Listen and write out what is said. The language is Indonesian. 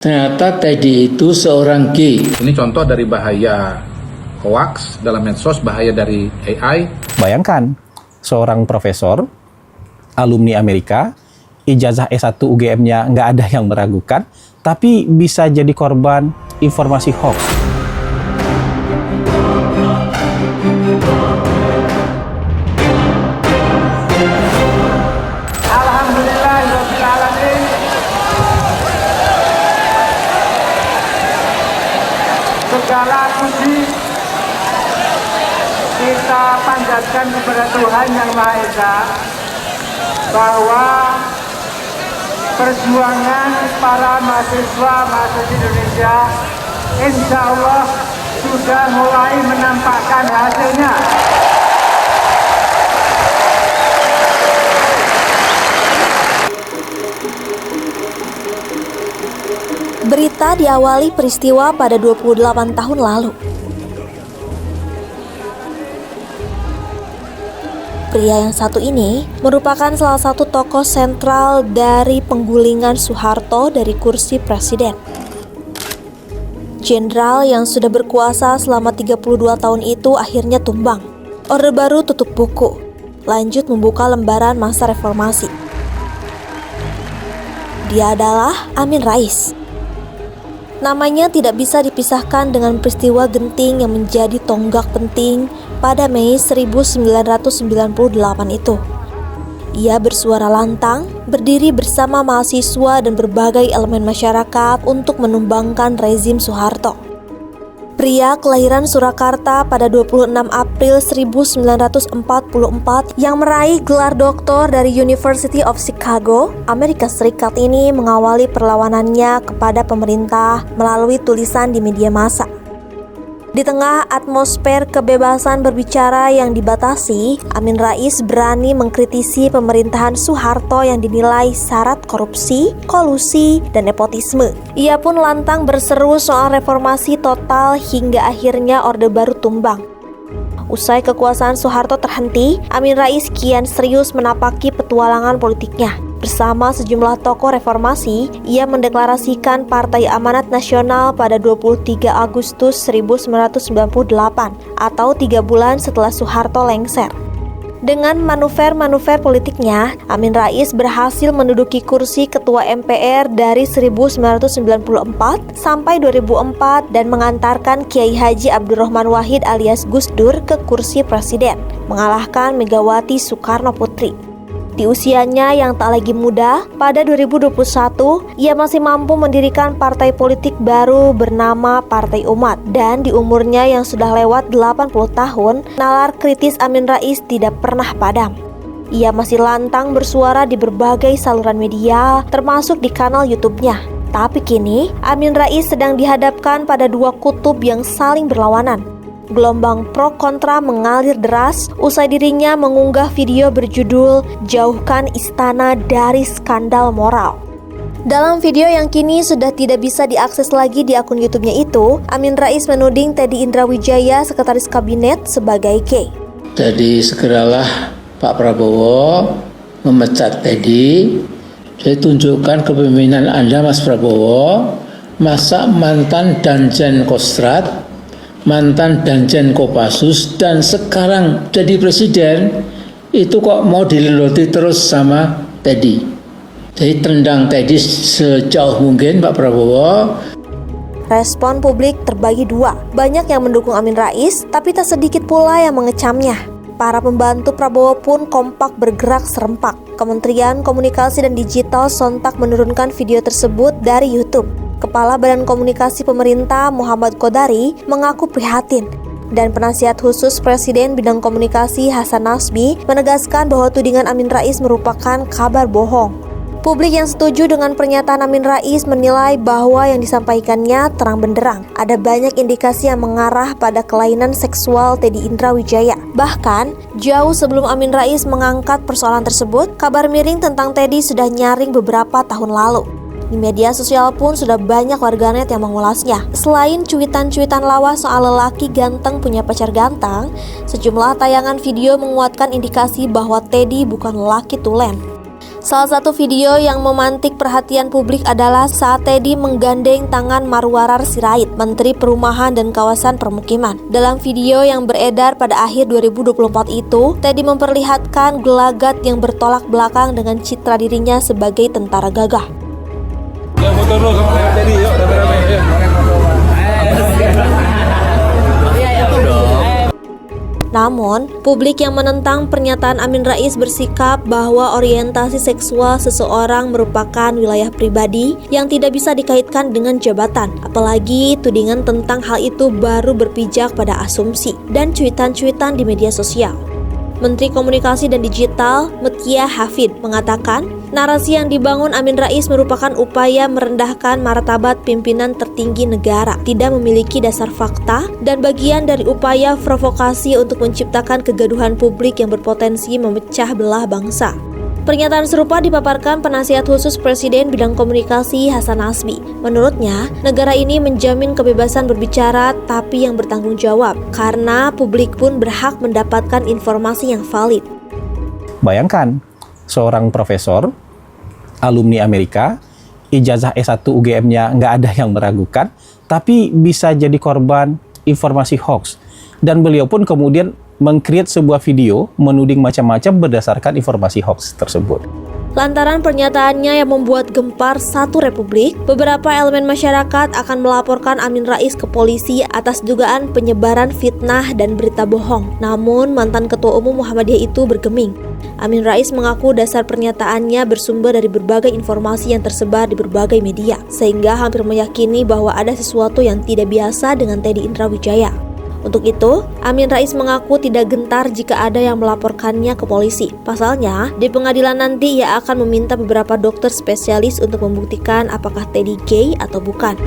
Ternyata Teddy itu seorang gay. Ini contoh dari bahaya hoax dalam medsos, bahaya dari AI. Bayangkan, seorang profesor, alumni Amerika, ijazah S1 UGM-nya nggak ada yang meragukan, tapi bisa jadi korban informasi hoax. Segala puji kita panjatkan kepada Tuhan Yang Maha Esa bahwa perjuangan para mahasiswa Indonesia insya Allah sudah mulai menampakkan hasilnya. Berita diawali peristiwa pada 28 tahun lalu. Pria yang satu ini merupakan salah satu tokoh sentral dari penggulingan Soeharto dari kursi presiden. Jenderal yang sudah berkuasa selama 32 tahun itu akhirnya tumbang. Orde Baru tutup buku, lanjut membuka lembaran masa reformasi. Dia adalah Amin Rais. Namanya tidak bisa dipisahkan dengan peristiwa genting yang menjadi tonggak penting pada Mei 1998 itu. Ia bersuara lantang, berdiri bersama mahasiswa dan berbagai elemen masyarakat untuk menumbangkan rezim Soeharto. Pria kelahiran Surakarta pada 26 April 1944 yang meraih gelar doktor dari University of Chicago, Amerika Serikat ini mengawali perlawanannya kepada pemerintah melalui tulisan di media massa. Di tengah atmosfer kebebasan berbicara yang dibatasi, Amin Rais berani mengkritisi pemerintahan Soeharto yang dinilai syarat korupsi, kolusi, dan nepotisme. Ia pun lantang berseru soal reformasi total hingga akhirnya Orde Baru tumbang. Usai kekuasaan Soeharto terhenti, Amin Rais kian serius menapaki petualangan politiknya. Bersama sejumlah tokoh reformasi, ia mendeklarasikan Partai Amanat Nasional pada 23 Agustus 1998 atau 3 bulan setelah Soeharto lengser. Dengan manuver-manuver politiknya, Amin Rais berhasil menduduki kursi Ketua MPR dari 1994 sampai 2004 dan mengantarkan Kiai Haji Abdurrahman Wahid alias Gus Dur ke kursi presiden, mengalahkan Megawati Soekarno Putri. Di usianya yang tak lagi muda, pada 2021, ia masih mampu mendirikan partai politik baru bernama Partai Umat. Dan di umurnya yang sudah lewat 80 tahun, nalar kritis Amin Rais tidak pernah padam. Ia masih lantang bersuara di berbagai saluran media, termasuk di kanal YouTube-nya. Tapi kini, Amin Rais sedang dihadapkan pada dua kutub yang saling berlawanan. Gelombang pro kontra mengalir deras usai dirinya mengunggah video berjudul "Jauhkan Istana dari Skandal Moral". Dalam video yang kini sudah tidak bisa diakses lagi di akun YouTube-nya itu, Amin Rais menuding Teddy Indrawijaya, sekretaris kabinet, sebagai gay. Jadi segeralah Pak Prabowo memecat Teddy. Saya tunjukkan kepemimpinan Anda, Mas Prabowo. Masa mantan Danjen Kostrad, mantan Danjen Kopassus, dan sekarang jadi presiden, itu kok mau dileloti terus sama Teddy. Jadi tendang Teddy sejauh mungkin Pak Prabowo. Respon publik terbagi dua. Banyak yang mendukung Amin Rais, tapi tak sedikit pula yang mengecamnya. Para pembantu Prabowo pun kompak bergerak serempak. Kementerian Komunikasi dan Digital sontak menurunkan video tersebut dari YouTube. Kepala Badan Komunikasi Pemerintah Muhammad Kodari mengaku prihatin, dan penasihat khusus Presiden bidang komunikasi Hasan Nasbi menegaskan bahwa tudingan Amin Rais merupakan kabar bohong. Publik yang setuju dengan pernyataan Amin Rais menilai bahwa yang disampaikannya terang benderang. Ada banyak indikasi yang mengarah pada kelainan seksual Teddy Indrawijaya. Bahkan, jauh sebelum Amin Rais mengangkat persoalan tersebut, kabar miring tentang Teddy sudah nyaring beberapa tahun lalu. Di media sosial pun sudah banyak warganet yang mengulasnya. Selain cuitan-cuitan lawas soal lelaki ganteng punya pacar ganteng, sejumlah tayangan video menguatkan indikasi bahwa Teddy bukan lelaki tulen. Salah satu video yang memantik perhatian publik adalah saat Teddy menggandeng tangan Marwarar Sirait, Menteri Perumahan dan Kawasan Permukiman. Dalam video yang beredar pada akhir 2024 itu, Teddy memperlihatkan gelagat yang bertolak belakang dengan citra dirinya sebagai tentara gagah. Namun, publik yang menentang pernyataan Amin Rais bersikap bahwa orientasi seksual seseorang merupakan wilayah pribadi yang tidak bisa dikaitkan dengan jabatan. Apalagi tudingan tentang hal itu baru berpijak pada asumsi dan cuitan-cuitan di media sosial. Menteri Komunikasi dan Digital, Mutia Hafid, mengatakan narasi yang dibangun Amin Rais merupakan upaya merendahkan martabat pimpinan tertinggi negara, tidak memiliki dasar fakta, dan bagian dari upaya provokasi untuk menciptakan kegaduhan publik yang berpotensi memecah belah bangsa. Pernyataan serupa dipaparkan penasihat khusus Presiden bidang komunikasi Hasan Nasbi. Menurutnya, negara ini menjamin kebebasan berbicara tapi yang bertanggung jawab, karena publik pun berhak mendapatkan informasi yang valid. Bayangkan, seorang profesor, alumni Amerika, ijazah S1 UGM-nya nggak ada yang meragukan, tapi bisa jadi korban informasi hoax. Dan beliau pun kemudian meng-create sebuah video menuding macam-macam berdasarkan informasi hoax tersebut. Lantaran pernyataannya yang membuat gempar satu republik, beberapa elemen masyarakat akan melaporkan Amin Rais ke polisi atas dugaan penyebaran fitnah dan berita bohong. Namun, mantan Ketua Umum Muhammadiyah itu bergeming. Amin Rais mengaku dasar pernyataannya bersumber dari berbagai informasi yang tersebar di berbagai media, sehingga hampir meyakini bahwa ada sesuatu yang tidak biasa dengan Teddy Indrawijaya. Untuk itu, Amin Rais mengaku tidak gentar jika ada yang melaporkannya ke polisi. Pasalnya, di pengadilan nanti ia akan meminta beberapa dokter spesialis untuk membuktikan apakah Teddy gay atau bukan.